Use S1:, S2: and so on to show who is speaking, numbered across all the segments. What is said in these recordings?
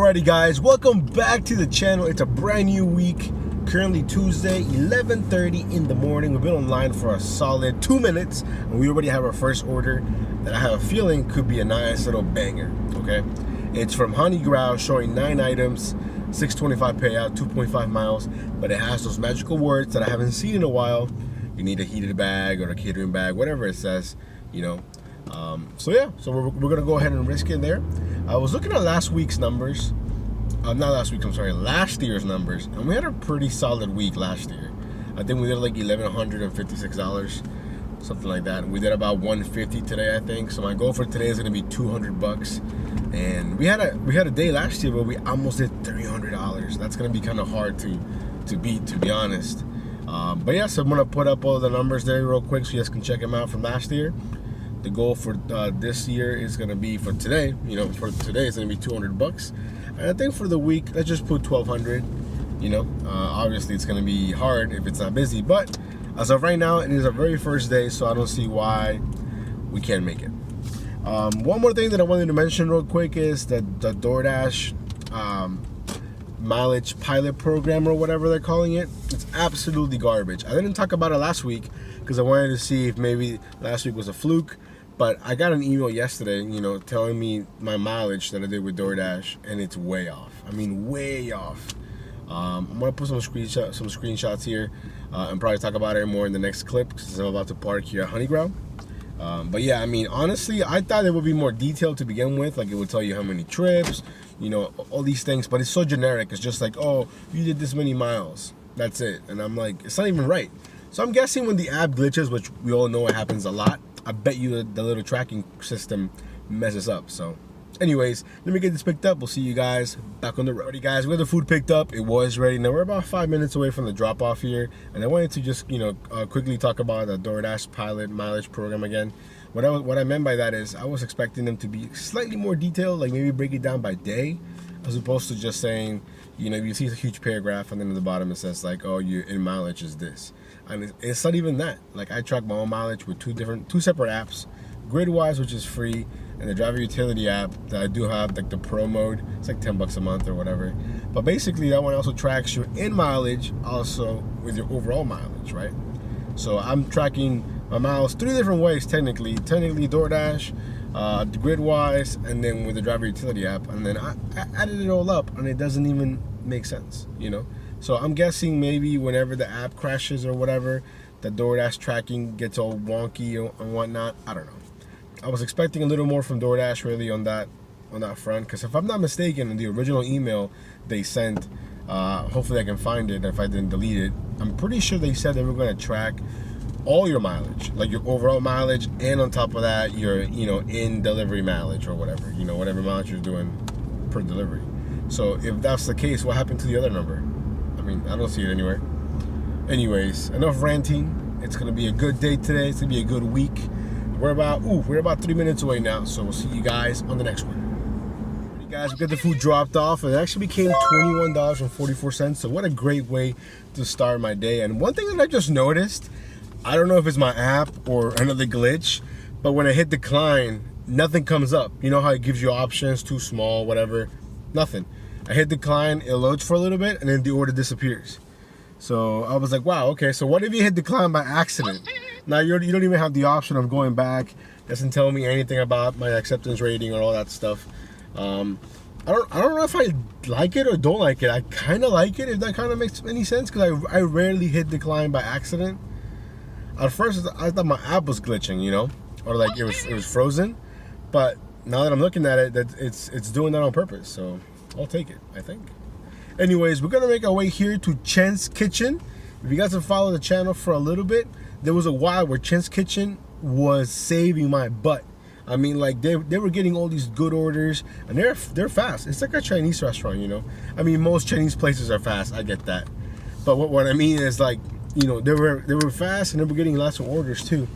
S1: Alrighty guys, welcome back to the channel. It's a brand new week. Currently Tuesday, 11:30 in the morning. We've been online for a solid 2 minutes and we already have our first order that I have a feeling could be a nice little banger. Okay, it's from Honey Growl, showing 9 items, $6.25 payout, 2.5 miles, but it has those magical words that I haven't seen in a while. You need a heated bag or a catering bag, whatever it says, you know. So we're gonna go ahead and risk it there. I was looking at last week's numbers. Last year's numbers, and we had a pretty solid week last year. I think we did like $1,156, something like that. We did about $150 today, I think. So my goal for today is gonna be $200. And we had a day last year where we almost did $300. That's gonna be kind of hard to beat, to be honest. But yeah, so I'm gonna put up all the numbers there real quick so you guys can check them out from last year. The goal for this year is going to be, for today, for today it's going to be $200. And I think for the week, let's just put $1,200. Obviously it's going to be hard if it's not busy, but as of right now, it is our very first day, so I don't see why we can't make it. One more thing that I wanted to mention real quick is that the Doordash mileage pilot program, or whatever they're calling it, it's absolutely garbage. I didn't talk about it last week because I wanted to see if maybe last week was a fluke, but I got an email yesterday, telling me my mileage that I did with Doordash, and it's way off. I mean, way off. I'm gonna put some screenshots here and probably talk about it more in the next clip because I'm about to park here at Honey Growl. But yeah, I mean, honestly, I thought it would be more detailed to begin with. Like, it would tell you how many trips, all these things. But it's so generic. It's just like, oh, you did this many miles. That's it. And I'm like, it's not even right. So I'm guessing when the app glitches, which we all know it happens a lot, I bet you the little tracking system messes up. So anyways, let me get this picked up. We'll see you guys back on the road. Alrighty guys, we got the food picked up. It was ready. Now we're about 5 minutes away from the drop off here, and I wanted to just quickly talk about the Doordash pilot mileage program again. What I meant by that is I was expecting them to be slightly more detailed, like maybe break it down by day, as opposed to just saying, you see a huge paragraph and then at the bottom it says like, oh, your in mileage is this. And it's not even that. Like, I track my own mileage with two separate apps, GridWise, which is free, and the driver utility app that I do have, like the pro mode. It's like $10 a month or whatever. But basically that one also tracks your in mileage also with your overall mileage, right? So I'm tracking my miles 3 different ways technically Doordash, GridWise, and then with the driver utility app. And then I added it all up and it doesn't even make sense, So I'm guessing maybe whenever the app crashes or whatever, the Doordash tracking gets all wonky and whatnot. I don't know. I was expecting a little more from Doordash really on that front, because if I'm not mistaken, in the original email they sent, hopefully I can find it if I didn't delete it, I'm pretty sure they said they were going to track all your mileage, like your overall mileage, and on top of that your in delivery mileage or whatever, whatever mileage you're doing per delivery. So if that's the case, what happened to the other number? I mean, I don't see it anywhere. Anyways, enough ranting. It's gonna be a good day today. It's gonna be a good week. We're about 3 minutes away now, so we'll see you guys on the next one. You guys, we got the food dropped off, and it actually became $21.44. So what a great way to start my day. And one thing that I just noticed, I don't know if it's my app or another glitch, but when I hit decline, nothing comes up. You know how it gives you options, too small, whatever, nothing. I hit decline, it loads for a little bit, and then the order disappears. So I was like, wow, okay, so what if you hit decline by accident? Now you don't even have the option of going back. It doesn't tell me anything about my acceptance rating or all that stuff. I don't know if I like it or don't like it. I kind of like it, if that kind of makes any sense, because I rarely hit decline by accident. At first, I thought my app was glitching, or like it was frozen. But now that I'm looking at it, that it's doing that on purpose. So I'll take it, I think. Anyways, we're gonna make our way here to Chen's Kitchen. If you guys have followed the channel for a little bit, there was a while where Chen's Kitchen was saving my butt. I mean, like they were getting all these good orders, and they're fast. It's like a Chinese restaurant, I mean, most Chinese places are fast. I get that, but what I mean is, like, they were fast, and they were getting lots of orders too.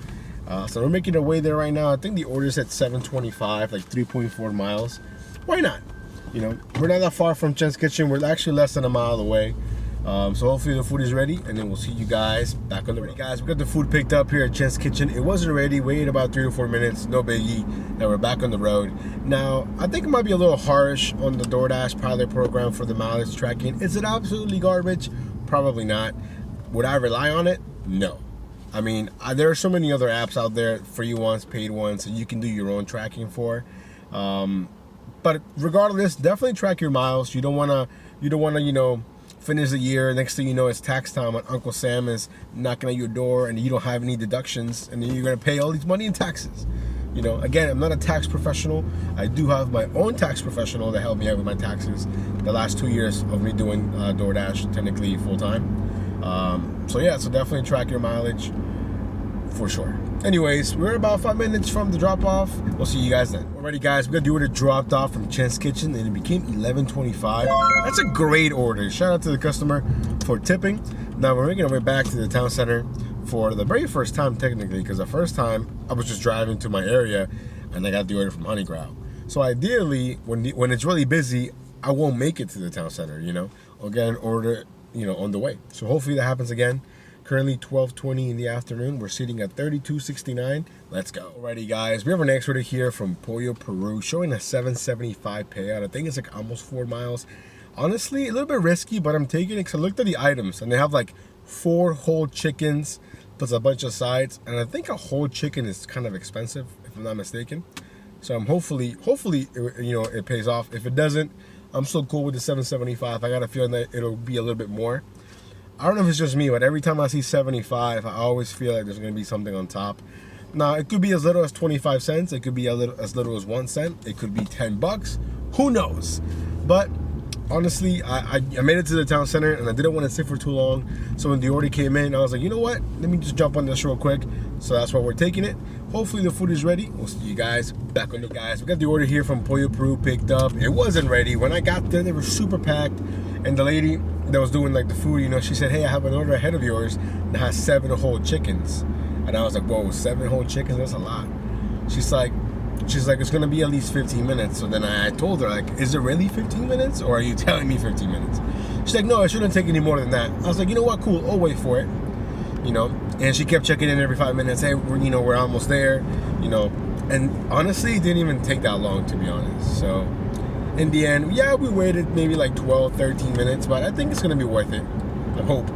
S1: So we're making our way there right now. I think the order's at 725, like 3.4 miles. Why not? We're not that far from Chen's Kitchen. We're actually less than a mile away. So hopefully the food is ready, and then we'll see you guys back on the road. Guys, we got the food picked up here at Chen's Kitchen. It wasn't ready. Waited about 3 to 4 minutes. No biggie. And we're back on the road. Now, I think it might be a little harsh on the Doordash pilot program for the mileage tracking. Is it absolutely garbage? Probably not. Would I rely on it? No. I mean, there are so many other apps out there, free ones, paid ones, that you can do your own tracking for. But regardless, definitely track your miles. You don't wanna, you know, finish the year. Next thing you know, it's tax time, and Uncle Sam is knocking at your door, and you don't have any deductions, and then you're gonna pay all these money in taxes. You know, again, I'm not a tax professional. I do have my own tax professional that helped me out with my taxes the last 2 years of me doing Doordash, technically full time. So yeah, so definitely track your mileage for sure. Anyways, we're about 5 minutes from the drop off. We'll see you guys then. Alrighty guys, we got the order dropped off from Chen's Kitchen, and it became $11.25. That's a great order. Shout out to the customer for tipping. Now we're making our way back to the town center for the very first time, technically, because the first time I was just driving to my area and I got the order from Honeygrow. So ideally, when it's really busy, I won't make it to the town center, you know. I'll get an order, you know, on the way. So hopefully that happens again. Currently 12:20 in the afternoon. We're sitting at 32.69. Let's go. Alrighty guys, we have our next order here from Pollo Peru, showing a 775 payout. I think it's like almost 4 miles. Honestly, a little bit risky, but I'm taking it because I looked at the items and they have like 4 whole chickens plus a bunch of sides, and I think a whole chicken is kind of expensive if I'm not mistaken. So I'm hopefully you know, it pays off. If it doesn't, I'm still cool with the 775. I got a feeling that it'll be a little bit more. I don't know if it's just me, but every time I see 75, I always feel like there's going to be something on top. Now, it could be as little as 25 cents. It could be as little as 1 cent. It could be 10 bucks. Who knows? But honestly, I made it to the town center, and I didn't want to sit for too long. So when the order came in, I was like, you know what? Let me just jump on this real quick. So that's why we're taking it. Hopefully the food is ready. We'll see you guys back on the guys. We got the order here from Pollo Peru picked up. It wasn't ready. When I got there, they were super packed. And the lady that was doing like the food, you know, she said, hey, I have an order ahead of yours that has 7 whole chickens. And I was like, whoa, 7 whole chickens? That's a lot. She's like, it's gonna be at least 15 minutes. So then I told her, like, is it really 15 minutes? Or are you telling me 15 minutes? She's like, no, it shouldn't take any more than that. I was like, you know what, cool, I'll wait for it. You know, and she kept checking in every 5 minutes. Hey, we're almost there, you know. And honestly, it didn't even take that long, to be honest. So in the end, yeah, we waited maybe like 12, 13 minutes, but I think it's gonna be worth it. I hope.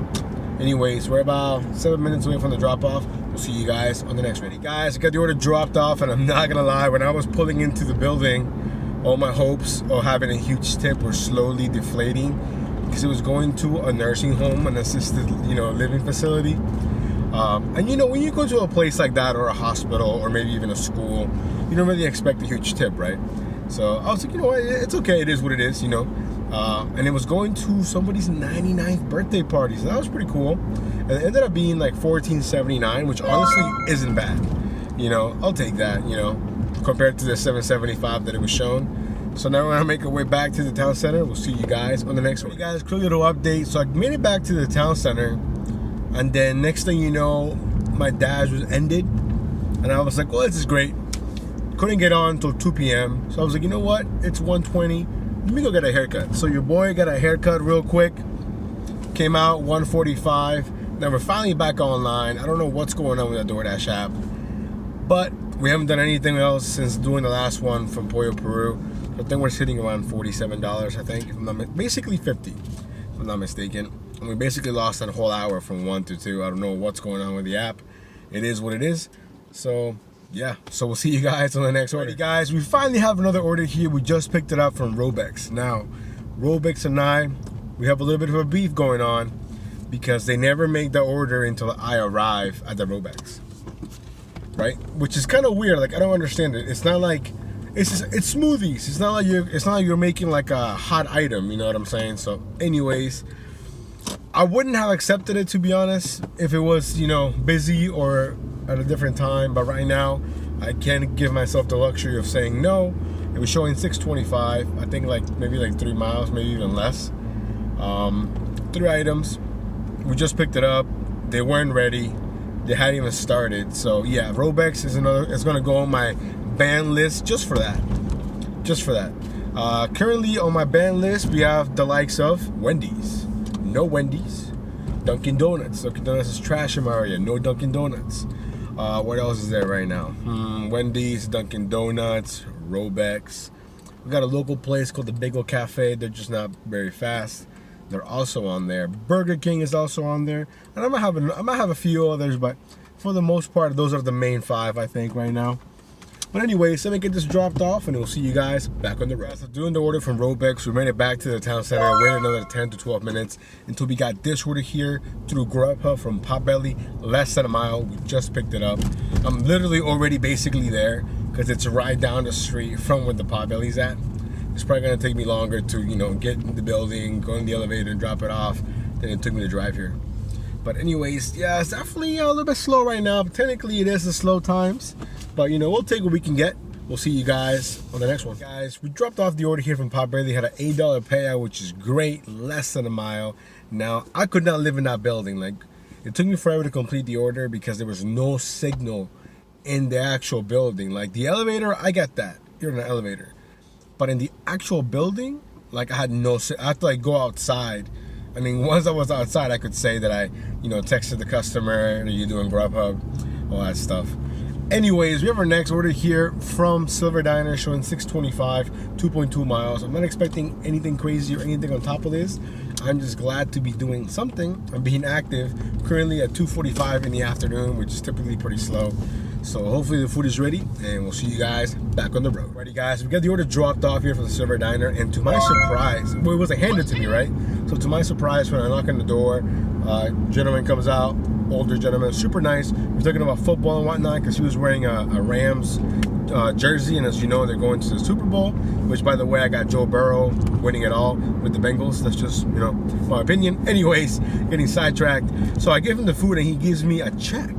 S1: Anyways, we're about 7 minutes away from the drop-off. We'll see you guys on the next video. Guys, I got the order dropped off, and I'm not gonna lie, when I was pulling into the building, all my hopes of having a huge tip were slowly deflating, because it was going to a nursing home, an assisted, you know, living facility. And you know, when you go to a place like that, or a hospital, or maybe even a school, you don't really expect a huge tip, right? So I was like, you know what, it's okay, it is what it is, you know. And it was going to somebody's 99th birthday party, so that was pretty cool. And it ended up being like $14.79, which honestly isn't bad. You know, I'll take that, you know, compared to the $7.75 that it was shown. So now we're gonna make our way back to the town center. We'll see you guys on the next one. Hey guys, quick little update. So I made it back to the town center, and then next thing you know, my dash was ended, and I was like, well, this is great. Couldn't get on until 2 p.m. So I was like, you know what? It's 1:20. Let me go get a haircut. So your boy got a haircut real quick. Came out 1:45. Now we're finally back online. I don't know what's going on with the Doordash app, but we haven't done anything else since doing the last one from Pollo Peru. I think we're sitting around $47, I think. If I'm not, basically 50, if I'm not mistaken. And we basically lost a whole hour from 1 to 2. I don't know what's going on with the app. It is what it is. So yeah, so we'll see you guys on the next order. Guys, we finally have another order here. We just picked it up from Robex. Now, Robex and I, we have a little bit of a beef going on because they never make the order until I arrive at the Robex, right? Which is kind of weird. Like, I don't understand it. It's not like it's smoothies. It's not like you're making like a hot item. You know what I'm saying? So, anyways, I wouldn't have accepted it, to be honest, if it was, you know, busy or at a different time. But right now, I can't give myself the luxury of saying no. It was showing 625. I think maybe 3 miles, maybe even less. 3 items. We just picked it up. They weren't ready. They hadn't even started. So yeah, Robex is gonna go on my ban list just for that. Currently on my ban list, we have the likes of Wendy's, no Wendy's. Dunkin' Donuts. Dunkin' Donuts is trash in my area. No Dunkin' Donuts. What else is there right now? Wendy's, Dunkin' Donuts, Robex. We got a local place called the Bagel Cafe. They're just not very fast. They're also on there. Burger King is also on there. And I might have a few others, but for the most part, those are the main 5, I think, right now. But anyways, let me get this dropped off, and we'll see you guys back on the road. So doing the order from Robex, we made it back to the town center. Waited another 10 to 12 minutes until we got this order here through GrubHub from Potbelly, less than a mile. We just picked it up. I'm literally already basically there because it's right down the street from where the Potbelly's at. It's probably gonna take me longer to, you know, get in the building, go in the elevator, and drop it off than it took me to drive here. But anyways, yeah, it's definitely a little bit slow right now. But technically, it is the slow times. But, you know, we'll take what we can get. We'll see you guys on the next one. Guys, we dropped off the order here from Potbelly. Had an $8 payout, which is great, less than a mile. Now, I could not live in that building. Like, it took me forever to complete the order because there was no signal in the actual building. Like, the elevator, I get that. You're in an elevator. But in the actual building, like, I had I had to, like, go outside. I mean, once I was outside, I could say that I, you know, texted the customer, are you doing GrubHub, all that stuff. Anyways, we have our next order here from Silver Diner showing 625, 2.2 miles. I'm not expecting anything crazy or anything on top of this. I'm just glad to be doing something. I'm being active. Currently at 2:45 in the afternoon, which is typically pretty slow. So hopefully the food is ready, and we'll see you guys back on the road. Alrighty guys, we got the order dropped off here from the Silver Diner, and to my surprise, well, it wasn't handed to me, right? So to my surprise, when I knock on the door, gentleman comes out, older gentleman, super nice. We're talking about football and whatnot, because he was wearing a Rams jersey, and as you know, they're going to the Super Bowl, which by the way, I got Joe Burrow winning it all with the Bengals. That's just, you know, my opinion. Anyways, getting sidetracked. So I give him the food, and he gives me a check.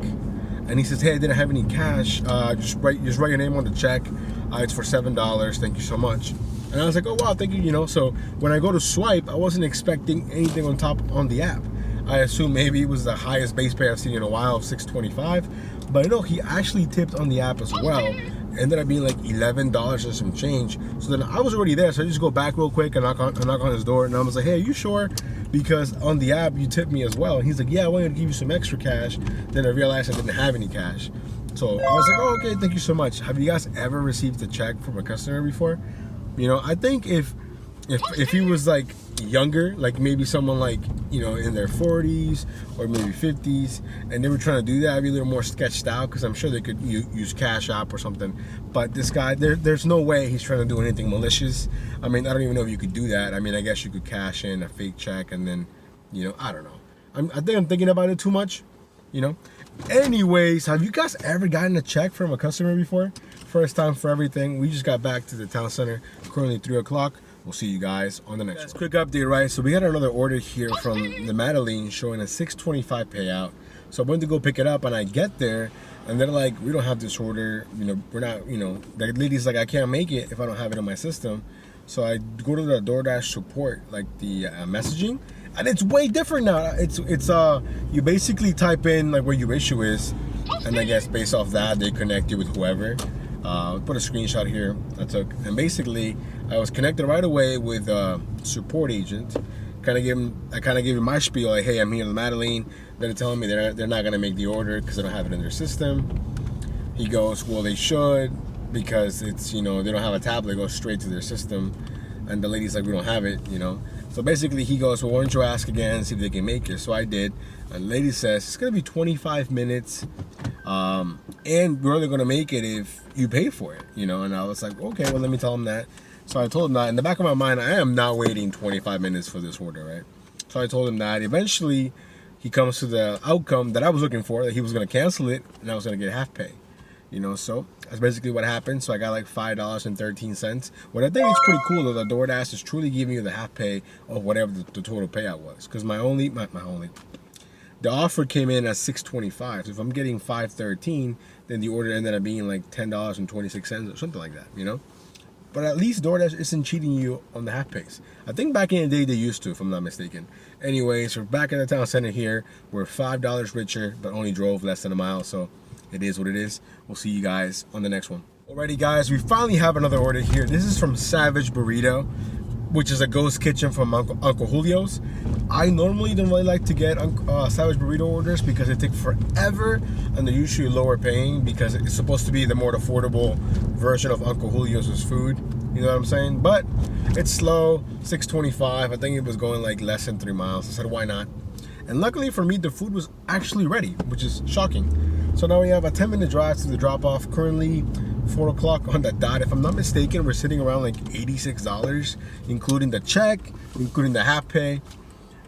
S1: And he says, hey, I didn't have any cash. Just write your name on the check. It's for $7. Thank you so much. And I was like, oh, wow, thank you. You know, so when I go to swipe, I wasn't expecting anything on the app. I assume maybe it was the highest base pay I've seen in a while of $6.25. But no, he actually tipped on the app as well. Ended up being like $11 and some change. So then I was already there, so I just go back real quick and knock on his door, and I was like, hey, are you sure? Because on the app you tipped me as well. And he's like, yeah, I wanted to give you some extra cash. Then I realized I didn't have any cash. So I was like, oh, okay, thank you so much. Have you guys ever received a check from a customer before? You know, I think if he was like younger, like maybe someone like, you know, in their 40s or maybe 50s, and they were trying to do that, I'd be a little more sketched out, because I'm sure they could use Cash App or something. But this guy, there's no way he's trying to do anything malicious. I mean, I don't even know if you could do that. I mean, I guess you could cash in a fake check and then, you know, I don't know. I think I'm thinking about it too much, you know. Anyways, have you guys ever gotten a check from a customer before? First time for everything. We just got back to the town center, currently 3 o'clock. We'll see you guys on the next one. Quick update, right? So we got another order here from the Madeline showing a $6.25 payout. So I went to go pick it up, and I get there, and they're like, we don't have this order. You know, we're not, you know, the lady's like, I can't make it if I don't have it in my system. So I go to the Doordash support, like the messaging, and it's way different now. It's you basically type in like where your issue is, and I guess based off that, they connect you with whoever. Put a screenshot here I took, and basically I was connected right away with a support agent. I kind of gave him my spiel, like, hey, I'm here in the Madeline. They're telling me they're not gonna make the order because they don't have it in their system. He goes, well, they should, because it's, you know, they don't have a tablet, it goes straight to their system. And the lady's like, we don't have it, you know. So basically he goes, well, why don't you ask again and see if they can make it? So I did, and the lady says it's gonna be 25 minutes, and we're only gonna make it if you pay for it, you know. And I was like, okay, well, let me tell him that. So I told him that. In the back of my mind, I am not waiting 25 minutes for this order, right? So I told him that. Eventually he comes to the outcome that I was looking for, that he was gonna cancel it and I was gonna get half pay, you know. So that's basically what happened. So I got like $5.13. What I think is pretty cool, though, that DoorDash is truly giving you the half pay of whatever the total payout was. Because the offer came in at $6.25. So if I'm getting $5.13, then the order ended up being like $10.26 or something like that, you know. But at least DoorDash isn't cheating you on the half pays. I think back in the day they used to, if I'm not mistaken. Anyways, we're back in the town center here. We're $5 richer, but only drove less than a mile. So it is what it is. We'll see you guys on the next one. Alrighty guys, we finally have another order here. This is from Savage Burrito. which is a ghost kitchen from Uncle Julio's. I normally don't really like to get Savage Burrito orders because they take forever and they're usually lower paying because it's supposed to be the more affordable version of Uncle Julio's food. You know what I'm saying? But it's slow, $6.25. I think it was going like less than 3 miles. I said, why not? And luckily for me, the food was actually ready, which is shocking. So now we have a 10-minute drive to the drop-off. Currently 4 o'clock on the dot. If I'm not mistaken, we're sitting around like $86, including the check, including the half pay.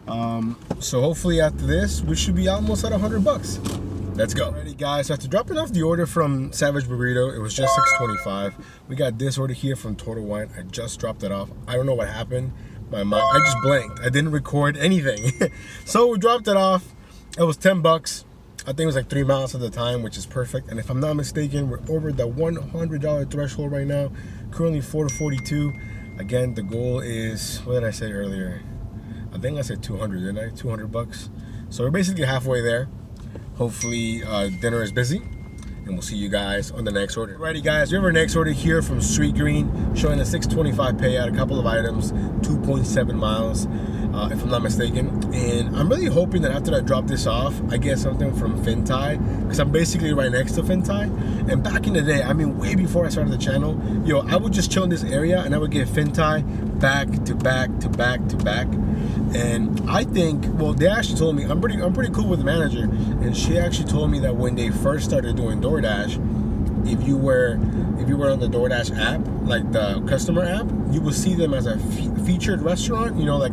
S1: So hopefully after this, we should be almost at $100. Let's go. Alrighty guys, so after dropping off the order from Savage Burrito, it was just $6.25. We got this order here from Total Wine. I just dropped it off. I don't know what happened. My mind, I just blanked. I didn't record anything. So we dropped it off. It was $10. I think it was like 3 miles at the time, which is perfect. And if I'm not mistaken, we're over the $100 threshold right now. Currently $442. Again, the goal is, what did I say earlier? I think I said 200, didn't I? $200. So we're basically halfway there. Hopefully dinner is busy. And we'll see you guys on the next order. Alrighty guys, we have our next order here from Sweet Green, showing a $6.25 payout, a couple of items, 2.7 miles, if I'm not mistaken. And I'm really hoping that after I drop this off, I get something from Fintai, because I'm basically right next to Fintai. And back in the day, I mean way before I started the channel, yo, I would just chill in this area and I would get Fintai back to back to back to back. And I think, well, they actually told me, I'm pretty cool with the manager, and she actually told me that when they first started doing Doordash, if you were on the Doordash app, like the customer app, you will see them as a featured restaurant. You know, like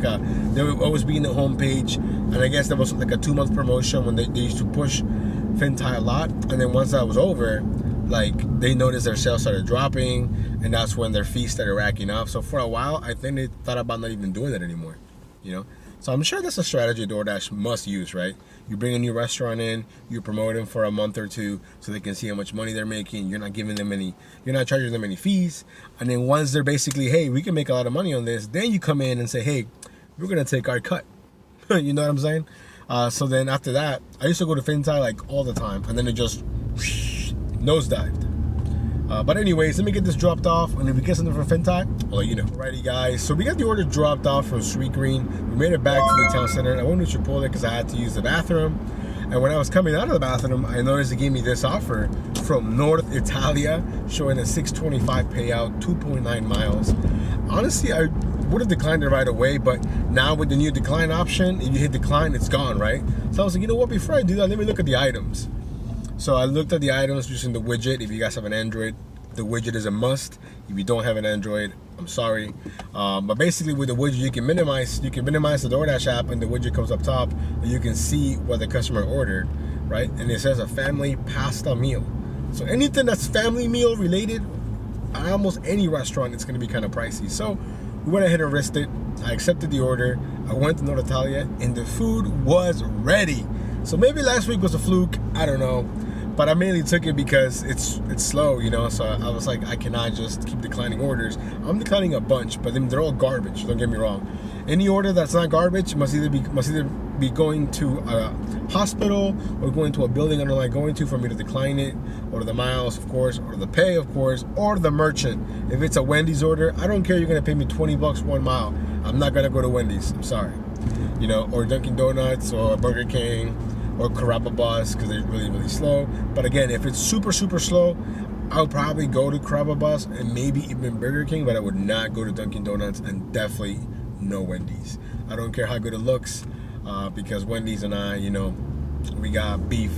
S1: they would always be in the homepage. And I guess there was like a 2-month promotion when they used to push Fintai a lot. And then once that was over, like they noticed their sales started dropping, and that's when their fees started racking up. So for a while, I think they thought about not even doing it anymore. You know, so I'm sure that's a strategy DoorDash must use, right? You bring a new restaurant in, you promote them for a month or two so they can see how much money they're making. You're not giving them any, you're not charging them any fees. And then once they're basically, hey, we can make a lot of money on this, then you come in and say, hey, we're gonna take our cut. You know what I'm saying? So then after that, I used to go to Fintai like all the time, and then it just nosedived. But anyways, let me get this dropped off, and if we get something from Fintai, I'll let you know. Alrighty guys, so we got the order dropped off from Sweet Green. We made it back to the town center. I went to Chipotle because I had to use the bathroom. And when I was coming out of the bathroom, I noticed they gave me this offer from North Italia, showing a $6.25 payout, 2.9 miles. Honestly, I would have declined it right away, but now with the new decline option, if you hit decline, it's gone, right? So I was like, you know what, before I do that, let me look at the items. So I looked at the items using the widget. If you guys have an Android, the widget is a must. If you don't have an Android, I'm sorry. But basically with the widget, you can minimize the DoorDash app, and the widget comes up top, and you can see what the customer ordered, right? And it says a family pasta meal. So anything that's family meal related, at almost any restaurant, it's gonna be kind of pricey. So we went ahead and risked it. I accepted the order. I went to North Italia, and the food was ready. So maybe last week was a fluke, I don't know. But I mainly took it because it's slow, you know, so I was like, I cannot just keep declining orders. I'm declining a bunch, but then they're all garbage, don't get me wrong. Any order that's not garbage must either be going to a hospital or going to a building I don't like going to for me to decline it, or the miles, of course, or the pay, of course, or the merchant. If it's a Wendy's order, I don't care, you're gonna pay me 20 bucks 1 mile. I'm not gonna go to Wendy's, I'm sorry. You know, or Dunkin' Donuts or Burger King, or GrubHub because they're really, really slow. But again, if it's super, super slow, I'll probably go to GrubHub and maybe even Burger King, but I would not go to Dunkin' Donuts, and definitely no Wendy's. I don't care how good it looks, because Wendy's and I, you know, we got beef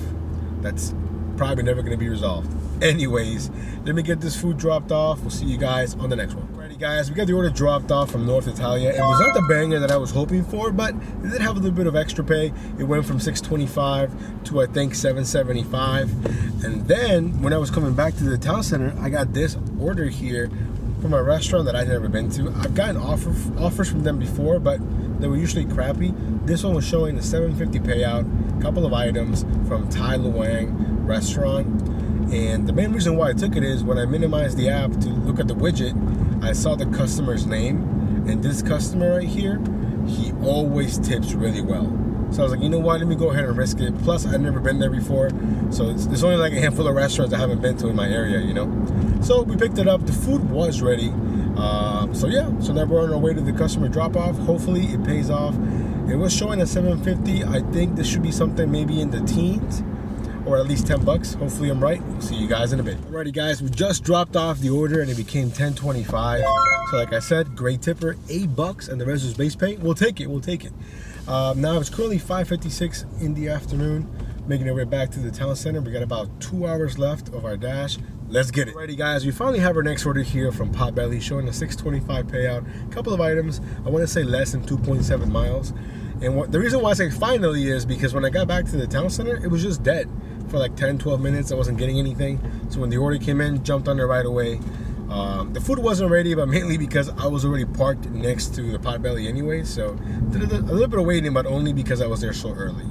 S1: that's probably never going to be resolved. Anyways, let me get this food dropped off. We'll see you guys on the next one. Alrighty guys, we got the order dropped off from North Italia. It was not the banger that I was hoping for, but it did have a little bit of extra pay. It went from $6.25 to I think $7.75. And then when I was coming back to the town center, I got this order here from a restaurant that I've never been to. I've gotten offers from them before, but they were usually crappy. This one was showing a $7.50 payout, a couple of items from Tai Luang restaurant. And the main reason why I took it is when I minimized the app to look at the widget, I saw the customer's name, and this customer right here, he always tips really well. So I was like, you know what, let me go ahead and risk it. Plus, I've never been there before, so there's only like a handful of restaurants I haven't been to in my area, you know. So we picked it up. The food was ready. So yeah, so now we're on our way to the customer drop-off. Hopefully it pays off. It was showing at $7.50. I think this should be something maybe in the teens, or at least $10. Hopefully I'm right. We'll see you guys in a bit. Alrighty guys, we just dropped off the order and it became $10.25. So like I said, great tipper, $8, and the rest was base pay. We'll take it, we'll take it. Now it's currently 5:56 in the afternoon, making our way back to the town center. We got about 2 hours left of our dash. Let's get it. Alrighty guys, we finally have our next order here from Potbelly, showing a $6.25 payout. A couple of items, I want to say less than 2.7 miles. And the reason why I say finally is because when I got back to the town center, it was just dead for like 10-12 minutes. I wasn't getting anything. So when the order came in, jumped on it right away. The food wasn't ready, but mainly because I was already parked next to the Potbelly anyway. So did a little bit of waiting, but only because I was there so early.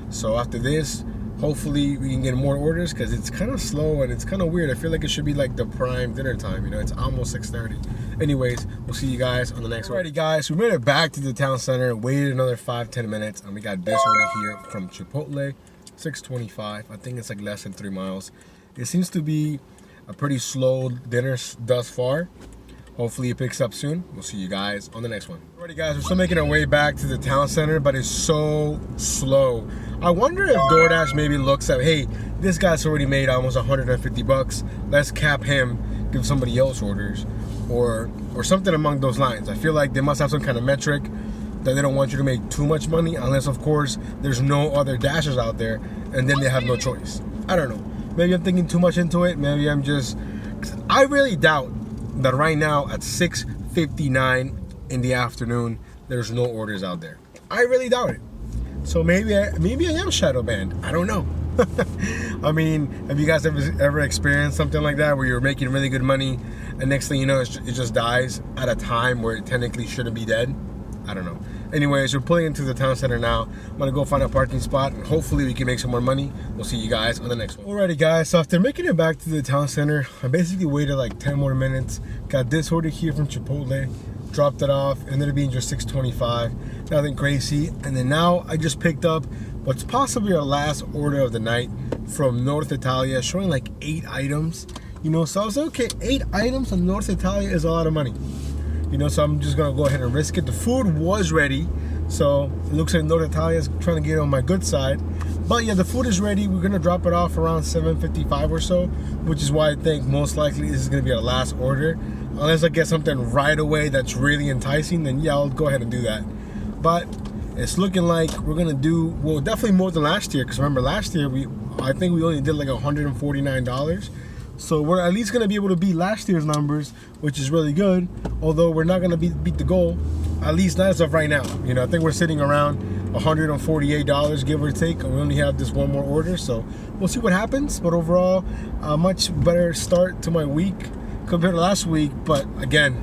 S1: So after this, hopefully we can get more orders, because it's kind of slow and it's kind of weird. I feel like it should be like the prime dinner time, you know. It's almost 6:30. Anyways, we'll see you guys on the next one. Alrighty guys, we made it back to the town center, waited another 5-10 minutes, and we got this order here from Chipotle, $6.25. I think it's like less than 3 miles. It seems to be a pretty slow dinner thus far. Hopefully it picks up soon. We'll see you guys on the next one. Alrighty guys, we're still making our way back to the town center, but it's so slow. I wonder if DoorDash maybe looks at, hey, this guy's already made almost $150. Let's cap him, give somebody else orders, or something among those lines. I feel like they must have some kind of metric that they don't want you to make too much money, unless of course there's no other dashers out there, and then they have no choice. I don't know. Maybe I'm thinking too much into it. Maybe I'm just, I really doubt that right now at 6:59 in the afternoon there's no orders out there. I really doubt it. So maybe I am shadow banned. I don't know. I mean, have you guys ever experienced something like that, where you're making really good money and next thing you know it just dies at a time where it technically shouldn't be dead? I don't know. Anyways, we're pulling into the town center now. I'm gonna go find a parking spot and hopefully we can make some more money. We'll see you guys on the next one. Alrighty guys, so after making it back to the town center, I basically waited like 10 more minutes. Got this order here from Chipotle, dropped it off, ended up being just $6.25. Nothing crazy. And then now I just picked up what's possibly our last order of the night from North Italia, showing like 8 items. You know, so I was like, okay, 8 items from North Italia is a lot of money. You know, so I'm just gonna go ahead and risk it. The food was ready, so it looks like North Italia is trying to get on my good side. But yeah, the food is ready. We're gonna drop it off around 7:55 or so, which is why I think most likely this is gonna be our last order. Unless I get something right away that's really enticing, then yeah, I'll go ahead and do that. But it's looking like we're gonna do, well, definitely more than last year, because remember last year I think we only did like $149. So we're at least gonna be able to beat last year's numbers, which is really good. Although we're not gonna beat the goal, at least not as of right now. You know, I think we're sitting around $148, give or take, and we only have this one more order. So we'll see what happens. But overall, a much better start to my week compared to last week. But again,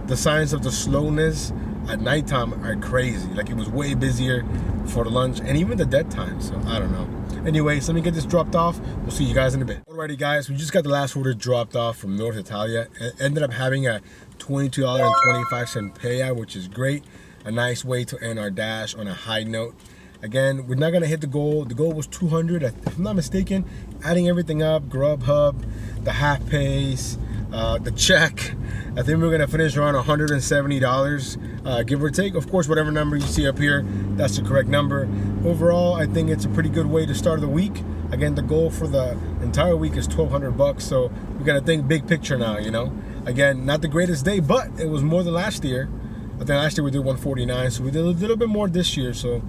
S1: the signs of the slowness at nighttime are crazy. Like, it was way busier for lunch and even the dead time. So I don't know. Anyways, let me get this dropped off. We'll see you guys in a bit. Alrighty guys, we just got the last order dropped off from North Italia. It ended up having a $22.25 payout, which is great. A nice way to end our dash on a high note. Again, we're not gonna hit the goal. The goal was 200, if I'm not mistaken. Adding everything up, GrubHub, the half pace, the check, I think we're gonna finish around $170, give or take. Of course, whatever number you see up here, that's the correct number. Overall, I think it's a pretty good way to start the week. Again, the goal for the entire week is $1,200, so we gotta think big picture now, you know? Again, not the greatest day, but it was more than last year. I think last year we did 149, so we did a little bit more this year, so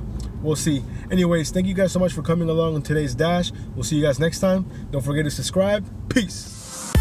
S1: we'll see. Anyways, thank you guys so much for coming along on today's dash. We'll see you guys next time. Don't forget to subscribe. Peace.